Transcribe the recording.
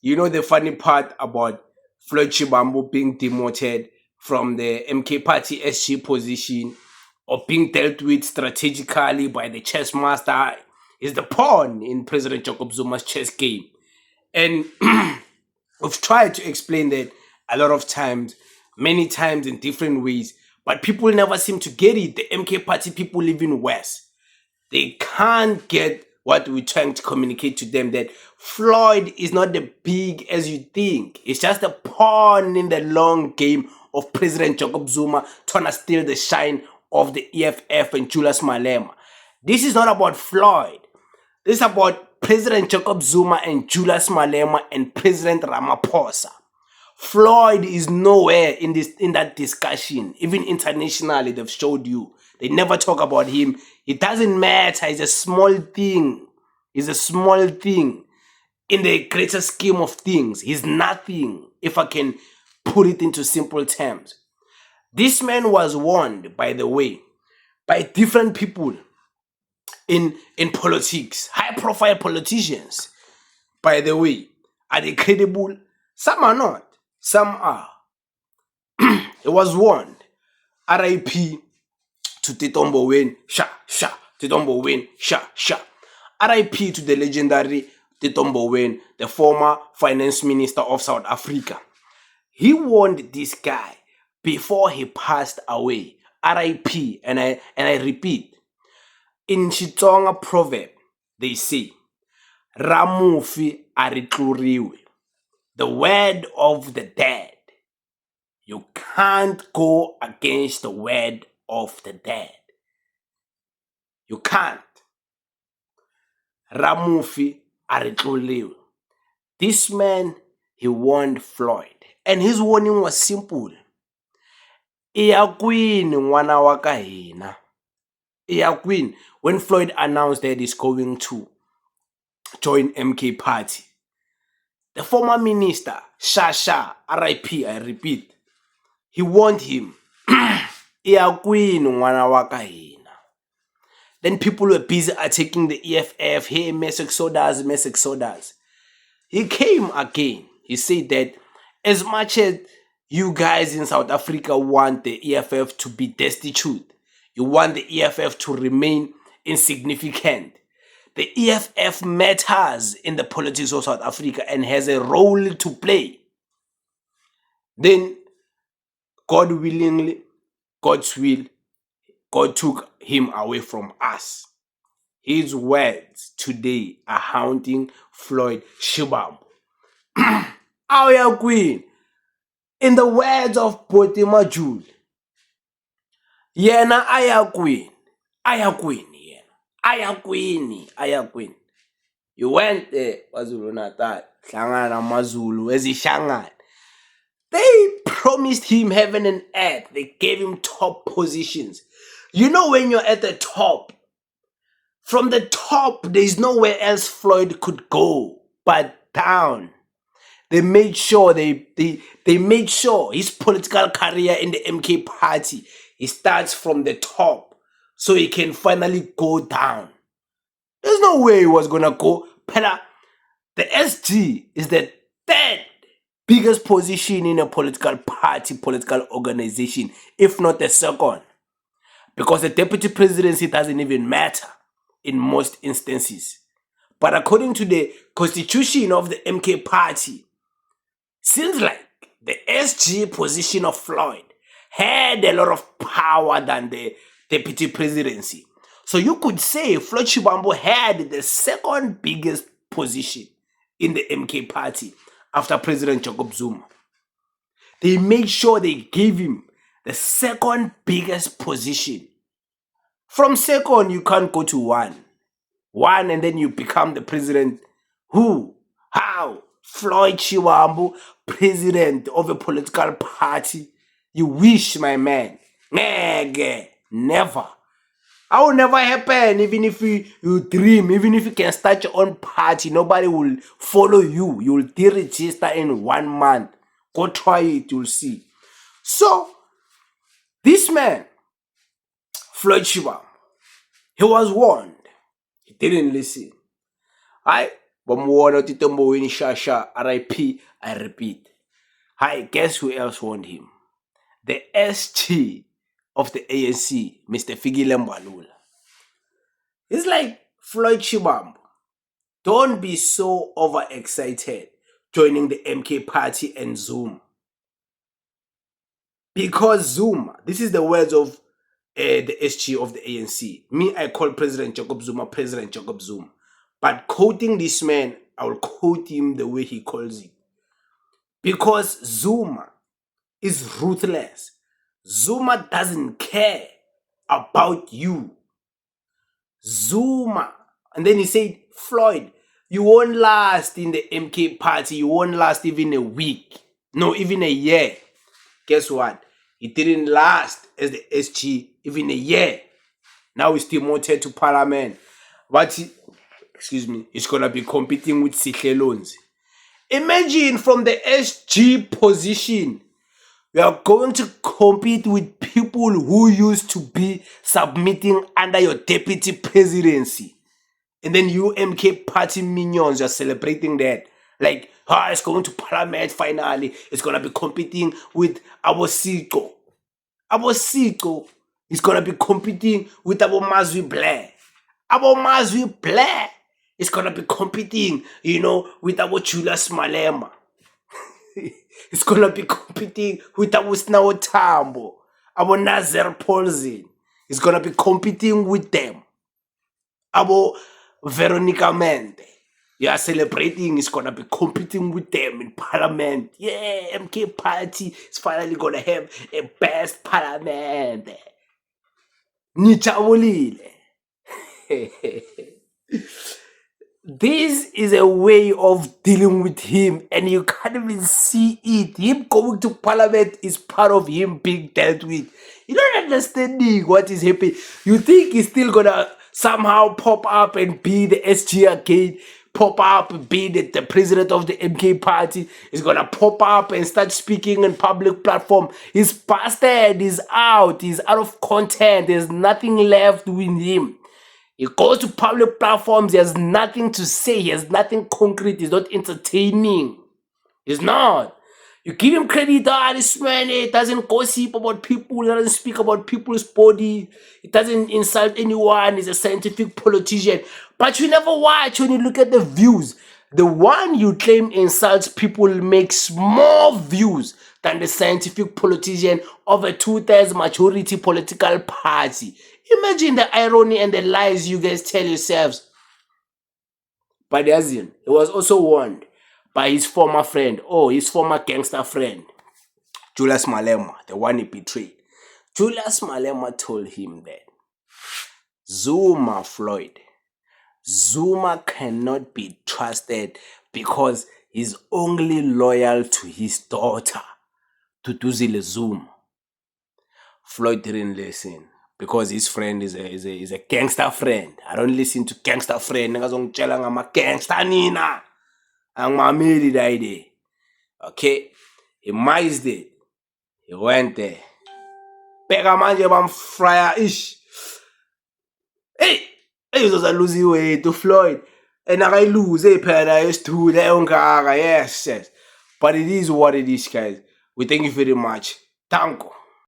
You know the funny part about Floyd Shibambu being demoted from the MK Party SG position or being dealt with strategically by the chess master is the pawn in President Jacob Zuma's chess game. And we've tried to explain that a lot of times, many times in different ways, but people never seem to get it. The MK Party people live in West. They can't get what we're trying to communicate to them, that Floyd is not the big as you think. It's just a pawn in the long game of President Jacob Zuma trying to steal the shine of the EFF and Julius Malema. This is not about Floyd. This is about President Jacob Zuma and Julius Malema and President Ramaphosa. Floyd is nowhere in that discussion. Even internationally, they've showed you. They never talk about him. It doesn't matter. It's a small thing. It's a small thing. In the greater scheme of things, he's nothing, if I can put it into simple terms. This man was warned, by the way, by different people in politics, high-profile politicians. By the way, are they credible? Some are not. Some are. It was warned. R.I.P. to Titombo Wen, Titombo Wen, R.I.P. to the legendary Titombo Wen, the former finance minister of South Africa. He warned this guy before he passed away. R.I.P. And I repeat, in Xitsonga proverb, they say, Ramufi aritluriwe, the word of the dead. You can't go against the word of the dead. You can't. Ramufi aritluriwe. This man, he warned Floyd. And his warning was simple. Iya kwini n'wana wa ka hina. Iya kwini. When Floyd announced that he's going to join MK Party, the former minister, Shasha, R.I.P., I repeat, he warned him, Iya kwini n'wana wa ka hina. Then people were busy attacking the EFF. Hey, mass exodus. He came again. He said that as much as you guys in South Africa want the EFF to be destitute, you want the EFF to remain insignificant, the EFF matters in the politics of South Africa and has a role to play. Then, God willingly, God's will, God took him away from us. His words today are haunting Floyd Shibambu. Our queen, in the words of Potima Jule, yena aya queen, yena, aya queen. You went there, Mazulu Natal, Shangana Mazulu, Ezishangan. They promised him heaven and earth. They gave him top positions. You know, when you're at the top, from the top, there's nowhere else Floyd could go but down. They made sure they made sure his political career in the MK Party, he starts from the top so he can finally go down. There's no way he was gonna go. Pela, the SG is the third biggest position in a political party, political organization, if not the second. Because the deputy presidency doesn't even matter in most instances. But according to the constitution of the MK Party, seems like the SG position of Floyd had a lot of power than the deputy presidency. So you could say Floyd Shibambu had the second biggest position in the MK Party after President Jacob Zuma. They made sure they gave him the second biggest position. From second, you can't go to one. One, and then you become the president. Who? How? Floyd Shibambu, president of a political party. You wish, my man. Never. That will never happen. Even if you dream, even if you can start your own party, nobody will follow you. You will deregister in 1 month. Go try it, you'll see. So, this man, Floyd Shibambu, he was warned. He didn't listen. Bamuona Titomboweni Shasha, RIP, I repeat. Hi, guess who else warned him? The SG of the ANC, Mr. Fikile Mbalula. It's like Floyd Shibambo. Don't be so overexcited joining the MK party and Zoom. Because Zuma, this is the words of the SG of the ANC. Me, I call President Jacob Zuma President Jacob Zuma. But quoting this man, I will quote him the way he calls it. Because Zuma is ruthless. Zuma doesn't care about you. Zuma. And then he said, Floyd, you won't last in the MK party. You won't last even a week. No, even a year. Guess what? He didn't last as the SG even a year. Now he's demoted to parliament. But he's gonna be competing with Sihlelonzi. Imagine from the SG position, we are going to compete with people who used to be submitting under your deputy presidency. And then you MK party minions are celebrating that. Like, it's going to parliament finally. It's going to be competing with Abosiko. Abosiko is going to be competing with Abomazwi Blair. Abomazwi Blair is going to be competing, with Julius Malema. It's going to be competing with Abosnawo Tambo. Nazer Polzin. It's going to be competing with them. Veronica Mente. You are celebrating, is gonna be competing with them in parliament. Yeah, MK party is finally gonna have a best parliament. Nijabulile. This is a way of dealing with him, and you can't even see it. Him going to parliament is part of him being dealt with. You don't understand what is happening. You think he's still gonna somehow pop up and be the SG again, pop up, be the president of the MK party, is gonna pop up and start speaking on public platform. He's bastard, he's out of content, there's nothing left with him. He goes to public platforms, he has nothing to say, he has nothing concrete, he's not entertaining. He's not. You give him credit, this man, it doesn't gossip about people, it doesn't speak about people's body, it doesn't insult anyone, he's a scientific politician. But you never watch when you look at the views. The one you claim insults people makes more views than the scientific politician of a 2/3 majority political party. Imagine the irony and the lies you guys tell yourselves. But Yazin, he was also warned by his former friend, his former gangster friend, Julius Malema, the one he betrayed. Julius Malema told him that Floyd, Zuma cannot be trusted because he's only loyal to his daughter, Tutuzile Zuma. Floyd didn't listen because his friend is a gangster friend. I don't listen to gangster friend. I'm a gangster nina. I'm mameli that. Okay? He missed it. He went there. Pega manje bamfryer ish. Hey, lose weight to Floyd. And I lose yes. But it is what it is, guys. We thank you very much. Thank you.